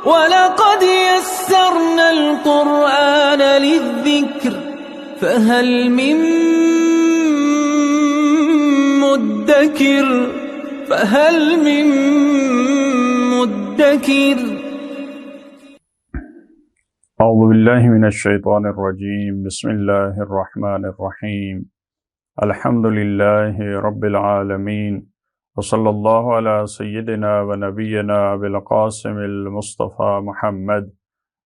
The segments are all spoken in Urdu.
وَلَقَدْ يَسَّرْنَا الْقُرْآنَ لِلذِّكْرِ فَهَلْ مِن مُّدَّكِرٍ اعوذ باللہ من الشیطان الرجیم بسم اللہ الرحمن الرحیم الحمد للہ رب العالمین وصلی اللہ علی سیدنا و نبینا بالقاسم المصطفى محمد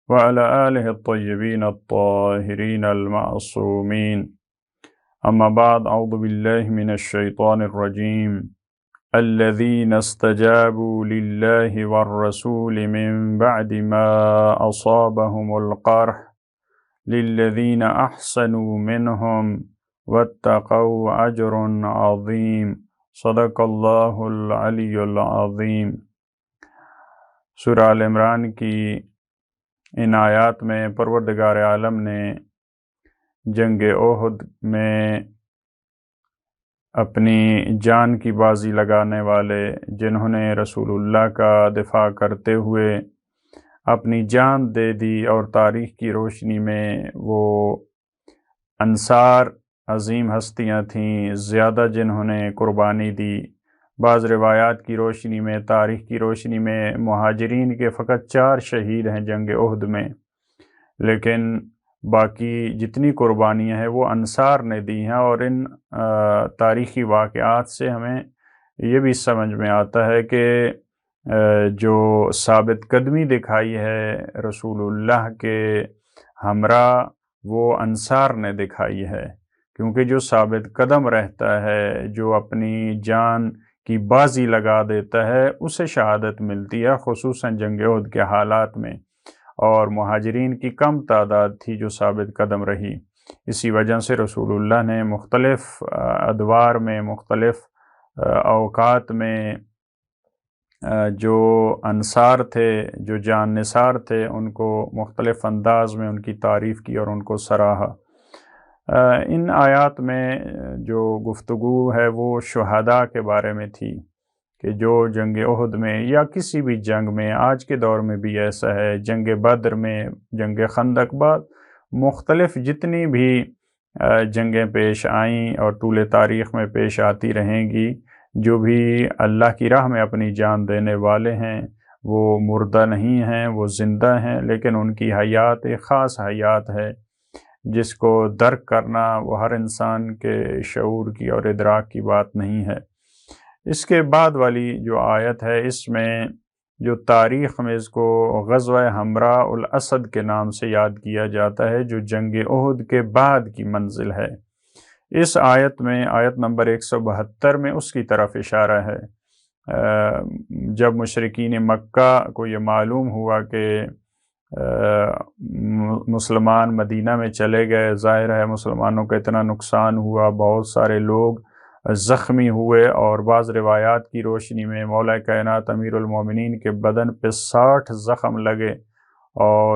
وعلى آلہ الطیبین الطاہرین المعصومین اما بعد اعوذ باللہ من الشیطان الرجیم الذين استجابوا لله والرسول من بعد ما أصابهم القرح للذين أحسنوا منهم واتقوا أجر عظيم صدق الله العلی العظیم۔ سورہ آل عمران کی ان آیات میں پروردگار عالم نے جنگ احد میں اپنی جان کی بازی لگانے والے، جنہوں نے رسول اللہ کا دفاع کرتے ہوئے اپنی جان دے دی، اور تاریخ کی روشنی میں وہ انصار عظیم ہستیاں تھیں زیادہ جنہوں نے قربانی دی۔ بعض روایات کی روشنی میں، تاریخ کی روشنی میں مہاجرین کے فقط 4 شہید ہیں جنگ احد میں، لیکن باقی جتنی قربانیاں ہیں وہ انصار نے دی ہیں۔ اور ان تاریخی واقعات سے ہمیں یہ بھی سمجھ میں آتا ہے کہ جو ثابت قدمی دکھائی ہے رسول اللہ کے ہمراہ، وہ انصار نے دکھائی ہے، کیونکہ جو ثابت قدم رہتا ہے، جو اپنی جان کی بازی لگا دیتا ہے، اسے شہادت ملتی ہے، خصوصاً جنگ احد کے حالات میں۔ اور مہاجرین کی کم تعداد تھی جو ثابت قدم رہی، اسی وجہ سے رسول اللہ نے مختلف ادوار میں، مختلف اوقات میں جو انصار تھے، جو جان نثار تھے، ان کو مختلف انداز میں ان کی تعریف کی اور ان کو سراہا۔ ان آیات میں جو گفتگو ہے وہ شہداء کے بارے میں تھی، کہ جو جنگ احد میں یا کسی بھی جنگ میں، آج کے دور میں بھی ایسا ہے، جنگ بدر میں، جنگ خندق، بعد مختلف جتنی بھی جنگیں پیش آئیں اور طول تاریخ میں پیش آتی رہیں گی، جو بھی اللہ کی راہ میں اپنی جان دینے والے ہیں وہ مردہ نہیں ہیں، وہ زندہ ہیں، لیکن ان کی حیات ایک خاص حیات ہے جس کو درک کرنا وہ ہر انسان کے شعور کی اور ادراک کی بات نہیں ہے۔ اس کے بعد والی جو آیت ہے، اس میں جو تاریخ میں اس کو غزوہ حمراء الاسد کے نام سے یاد کیا جاتا ہے، جو جنگ احد کے بعد کی منزل ہے، اس آیت میں آیت نمبر 172 میں اس کی طرف اشارہ ہے۔ جب مشرکین مکہ کو یہ معلوم ہوا کہ مسلمان مدینہ میں چلے گئے، ظاہر ہے مسلمانوں کا اتنا نقصان ہوا، بہت سارے لوگ زخمی ہوئے، اور بعض روایات کی روشنی میں مولا کائنات امیر المومنین کے بدن پہ 60 زخم لگے، اور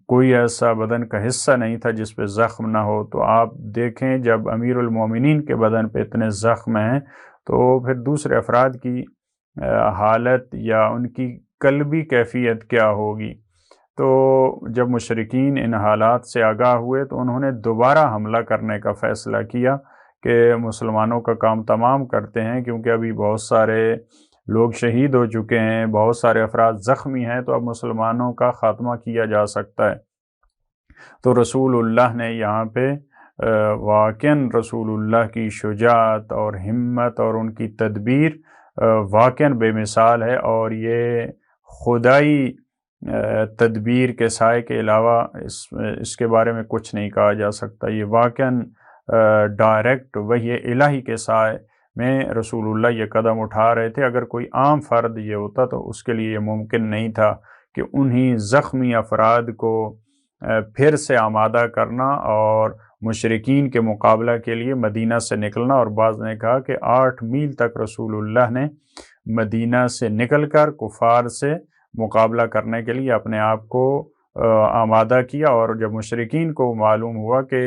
کوئی ایسا بدن کا حصہ نہیں تھا جس پہ زخم نہ ہو۔ تو آپ دیکھیں جب امیر المومنین کے بدن پہ اتنے زخم ہیں تو پھر دوسرے افراد کی حالت یا ان کی قلبی کیفیت کیا ہوگی۔ تو جب مشرکین ان حالات سے آگاہ ہوئے تو انہوں نے دوبارہ حملہ کرنے کا فیصلہ کیا کہ مسلمانوں کا کام تمام کرتے ہیں، کیونکہ ابھی بہت سارے لوگ شہید ہو چکے ہیں، بہت سارے افراد زخمی ہیں، تو اب مسلمانوں کا خاتمہ کیا جا سکتا ہے۔ تو رسول اللہ نے یہاں پہ واقعاً رسول اللہ کی شجاعت اور ہمت اور ان کی تدبیر واقعاً بے مثال ہے، اور یہ خدائی تدبیر کے سائے کے علاوہ اس کے بارے میں کچھ نہیں کہا جا سکتا۔ یہ واقعاً ڈائریکٹ وحی الہی کے سائے میں رسول اللہ یہ قدم اٹھا رہے تھے۔ اگر کوئی عام فرد یہ ہوتا تو اس کے لیے یہ ممکن نہیں تھا کہ انہی زخمی افراد کو پھر سے آمادہ کرنا اور مشرکین کے مقابلہ کے لیے مدینہ سے نکلنا۔ اور بعض نے کہا کہ 8 میل تک رسول اللہ نے مدینہ سے نکل کر کفار سے مقابلہ کرنے کے لیے اپنے آپ کو آمادہ کیا۔ اور جب مشرکین کو معلوم ہوا کہ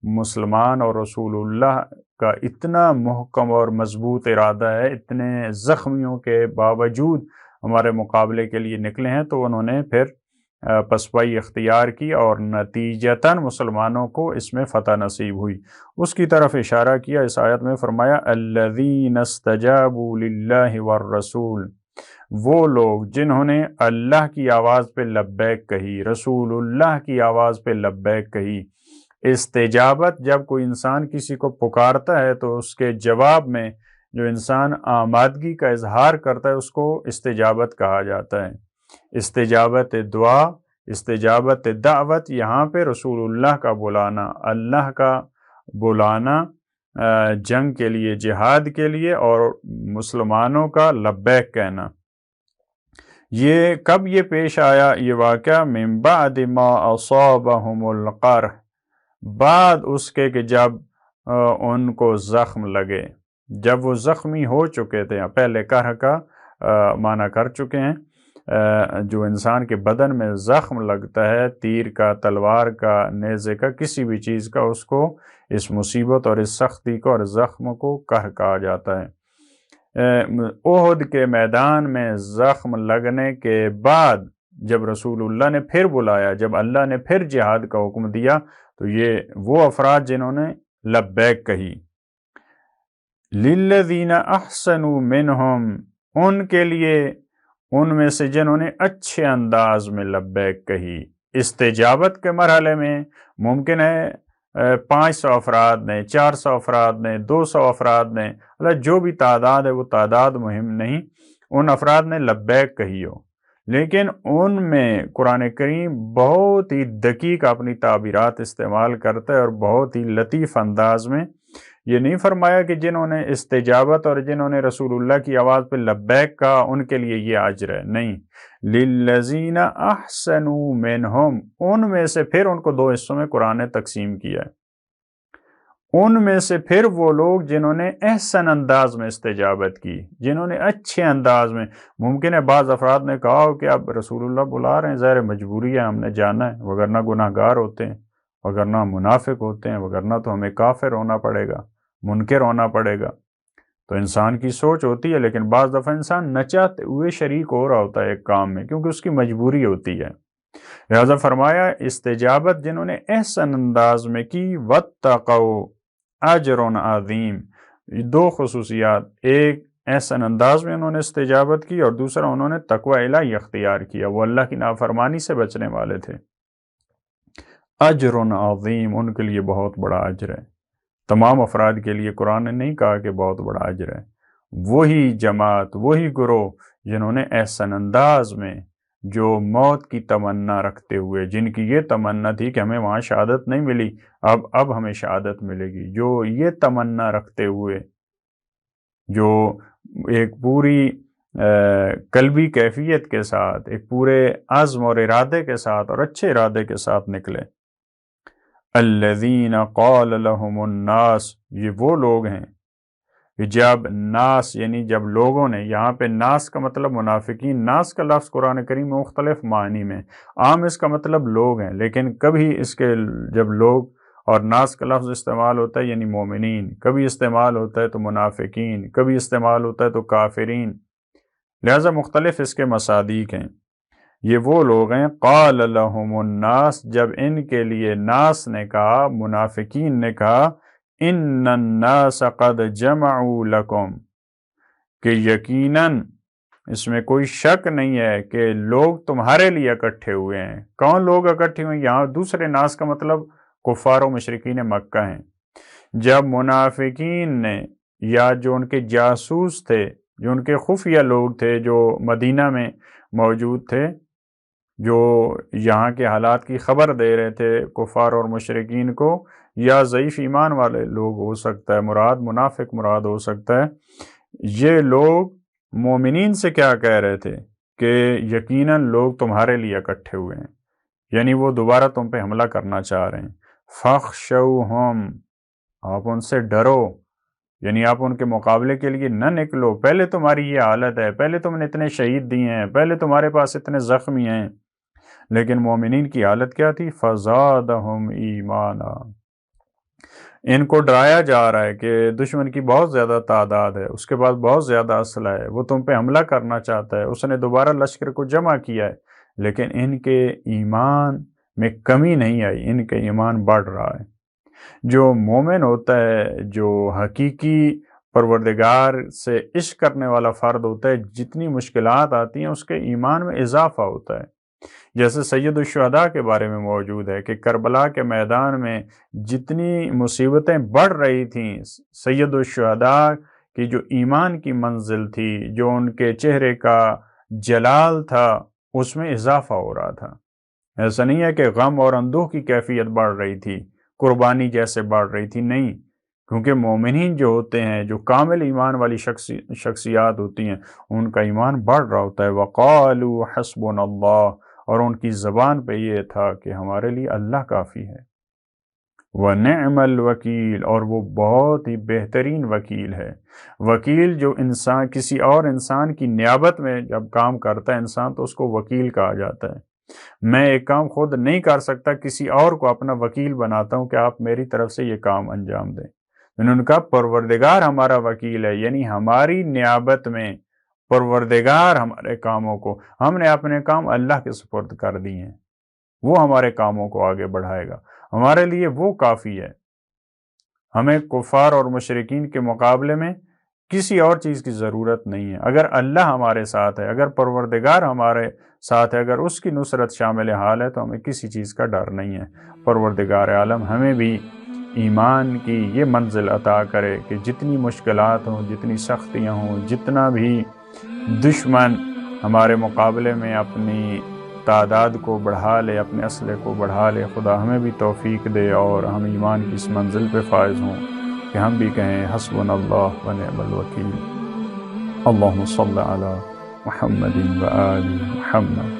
مسلمان اور رسول اللہ کا اتنا محکم اور مضبوط ارادہ ہے، اتنے زخمیوں کے باوجود ہمارے مقابلے کے لیے نکلے ہیں، تو انہوں نے پھر پسپائی اختیار کی اور نتیجتاً مسلمانوں کو اس میں فتح نصیب ہوئی۔ اس کی طرف اشارہ کیا اس آیت میں، فرمایا الذین استجابوا للہ والرسول، وہ لوگ جنہوں نے اللہ کی آواز پہ لبیک کہی، رسول اللہ کی آواز پہ لبیک کہی۔ استجابت، جب کوئی انسان کسی کو پکارتا ہے تو اس کے جواب میں جو انسان آمادگی کا اظہار کرتا ہے اس کو استجابت کہا جاتا ہے۔ استجابت دعا، استجابت دعوت، یہاں پہ رسول اللہ کا بلانا، اللہ کا بلانا جنگ کے لیے، جہاد کے لیے، اور مسلمانوں کا لبیک کہنا۔ یہ کب یہ پیش آیا یہ واقعہ؟ من بعد ما اصابہم القرح، بعد اس کے کہ جب ان کو زخم لگے، جب وہ زخمی ہو چکے تھے۔ پہلے قرح کا معنی کر چکے ہیں، جو انسان کے بدن میں زخم لگتا ہے، تیر کا، تلوار کا، نیزے کا، کسی بھی چیز کا، اس کو، اس مصیبت اور اس سختی کو اور زخم کو قرح کہا جاتا ہے۔ احد کے میدان میں زخم لگنے کے بعد جب رسول اللہ نے پھر بلایا، جب اللہ نے پھر جہاد کا حکم دیا، تو یہ وہ افراد جنہوں نے لبیک کہی۔ للذین احسنوا منہم، ان کے لیے، ان میں سے جنہوں نے اچھے انداز میں لبیک کہی۔ استجابت کے مرحلے میں ممکن ہے 500 افراد نے، 400 افراد نے، 200 افراد نے، اللہ جو بھی تعداد ہے وہ تعداد مہم نہیں، ان افراد نے لبیک کہی ہو، لیکن ان میں قرآن کریم بہت ہی دقیق اپنی تعبیرات استعمال کرتا ہے اور بہت ہی لطیف انداز میں۔ یہ نہیں فرمایا کہ جنہوں نے استجابت اور جنہوں نے رسول اللہ کی آواز پہ لبیک کہا ان کے لیے یہ اجر ہے، نہیں، للذین احسنوا منہم، ان میں سے پھر ان کو 2 حصوں میں قرآن نے تقسیم کیا ہے۔ ان میں سے پھر وہ لوگ جنہوں نے احسن انداز میں استجابت کی، جنہوں نے اچھے انداز میں، ممکن ہے بعض افراد نے کہا ہو کہ اب رسول اللہ بلا رہے ہیں، ظاہر مجبوری ہے، ہم نے جانا ہے، وگرنہ گناہ گار ہوتے ہیں، وگرنہ منافق ہوتے ہیں، وگرنہ تو ہمیں کافر ہونا پڑے گا، منکر ہونا پڑے گا۔ تو انسان کی سوچ ہوتی ہے، لیکن بعض دفعہ انسان نہ چاہتے ہوئے شریک ہو رہا ہوتا ہے ایک کام میں، کیونکہ اس کی مجبوری ہوتی ہے۔ لہذا فرمایا استجابت جنہوں نے احسن انداز میں کی، واتقوا اجر عظیم، 2 خصوصیات، ایک احسن انداز میں انہوں نے استجابت کی، اور دوسرا انہوں نے تقوی الہی اختیار کیا، وہ اللہ کی نافرمانی سے بچنے والے تھے۔ اجر عظیم، ان کے لیے بہت بڑا اجر ہے۔ تمام افراد کے لیے قرآن نے نہیں کہا کہ بہت بڑا اجر ہے، وہی جماعت، وہی گروہ جنہوں نے احسن انداز میں، جو موت کی تمنا رکھتے ہوئے، جن کی یہ تمنا تھی کہ ہمیں وہاں شہادت نہیں ملی، اب ہمیں شہادت ملے گی، جو یہ تمنا رکھتے ہوئے، جو ایک پوری قلبی کیفیت کے ساتھ، ایک پورے عزم اور ارادے کے ساتھ اور اچھے ارادے کے ساتھ نکلے۔ الذین قال لهم الناس، یہ وہ لوگ ہیں کہ جب ناس، یعنی جب لوگوں نے، یہاں پہ ناس کا مطلب منافقین، ناس کا لفظ قرآن کریم میں مختلف معنی میں، عام اس کا مطلب لوگ ہیں، لیکن کبھی اس کے جب لوگ اور ناس کا لفظ استعمال ہوتا ہے یعنی مومنین، کبھی استعمال ہوتا ہے تو منافقین، کبھی استعمال ہوتا ہے تو کافرین، لہذا مختلف اس کے مصادیق ہیں۔ یہ وہ لوگ ہیں قال لهم الناس، جب ان کے لیے ناس نے کہا، منافقین نے کہا، ان الناس قد جمعوا لکم، کہ یقیناً اس میں کوئی شک نہیں ہے کہ لوگ تمہارے لیے اکٹھے ہوئے ہیں۔ کون لوگ اکٹھے ہوئے ہیں؟ یہاں دوسرے ناس کا مطلب کفار و مشرکین مکہ ہیں۔ جب منافقین نے، یا جو ان کے جاسوس تھے، جو ان کے خفیہ لوگ تھے، جو مدینہ میں موجود تھے، جو یہاں کے حالات کی خبر دے رہے تھے کفار اور مشرکین کو، یا ضعیف ایمان والے لوگ ہو سکتا ہے، مراد منافق مراد ہو سکتا ہے، یہ لوگ مومنین سے کیا کہہ رہے تھے کہ یقیناً لوگ تمہارے لیے اکٹھے ہوئے ہیں، یعنی وہ دوبارہ تم پہ حملہ کرنا چاہ رہے ہیں۔ فَاخْشَوْهُمْ، آپ ان سے ڈرو، یعنی آپ ان کے مقابلے کے لیے نہ نکلو، پہلے تمہاری یہ حالت ہے، پہلے تم نے اتنے شہید دیے ہیں، پہلے تمہارے پاس اتنے زخمی ہیں، لیکن مومنین کی حالت کیا تھی؟ فَزَادَهُمْ ایمانا، ان کو ڈرایا جا رہا ہے کہ دشمن کی بہت زیادہ تعداد ہے، اس کے پاس بہت زیادہ اسلحہ ہے، وہ تم پہ حملہ کرنا چاہتا ہے، اس نے دوبارہ لشکر کو جمع کیا ہے، لیکن ان کے ایمان میں کمی نہیں آئی، ان کے ایمان بڑھ رہا ہے۔ جو مومن ہوتا ہے، جو حقیقی پروردگار سے عشق کرنے والا فرد ہوتا ہے، جتنی مشکلات آتی ہیں اس کے ایمان میں اضافہ ہوتا ہے۔ جیسے سید الشہداء کے بارے میں موجود ہے کہ کربلا کے میدان میں جتنی مصیبتیں بڑھ رہی تھیں، سید الشہداء کی جو ایمان کی منزل تھی، جو ان کے چہرے کا جلال تھا، اس میں اضافہ ہو رہا تھا۔ ایسا نہیں ہے کہ غم اور اندوہ کی کیفیت بڑھ رہی تھی، قربانی جیسے بڑھ رہی تھی، نہیں، کیونکہ مومنین جو ہوتے ہیں، جو کامل ایمان والی شخصیات ہوتی ہیں، ان کا ایمان بڑھ رہا ہوتا ہے۔ وَقَالُوا حَسْبُنَا اللَّهُ، اور ان کی زبان پہ یہ تھا کہ ہمارے لیے اللہ کافی ہے۔ وَنِعْمَ الْوَكِيلُ، اور وہ بہت ہی بہترین وکیل ہے۔ وکیل جو انسان کسی اور انسان کی نیابت میں جب کام کرتا ہے انسان، تو اس کو وکیل کہا جاتا ہے۔ میں ایک کام خود نہیں کر سکتا، کسی اور کو اپنا وکیل بناتا ہوں کہ آپ میری طرف سے یہ کام انجام دیں۔ انہوں نے کہا پروردگار ہمارا وکیل ہے، یعنی ہماری نیابت میں پروردگار ہمارے کاموں کو، ہم نے اپنے کام اللہ کے سپرد کر دیے ہیں، وہ ہمارے کاموں کو آگے بڑھائے گا، ہمارے لیے وہ کافی ہے۔ ہمیں کفار اور مشرکین کے مقابلے میں کسی اور چیز کی ضرورت نہیں ہے۔ اگر اللہ ہمارے ساتھ ہے، اگر پروردگار ہمارے ساتھ ہے، اگر اس کی نصرت شامل حال ہے، تو ہمیں کسی چیز کا ڈر نہیں ہے۔ پروردگار عالم ہمیں بھی ایمان کی یہ منزل عطا کرے کہ جتنی مشکلات ہوں، جتنی سختیاں ہوں، جتنا بھی دشمن ہمارے مقابلے میں اپنی تعداد کو بڑھا لے، اپنے اسلحے کو بڑھا لے، خدا ہمیں بھی توفیق دے اور ہم ایمان کی اس منزل پہ فائز ہوں کہ ہم بھی کہیں حسبنا اللہ و نعم الوکیل۔ اللہم صلی علی محمد و آل محمد۔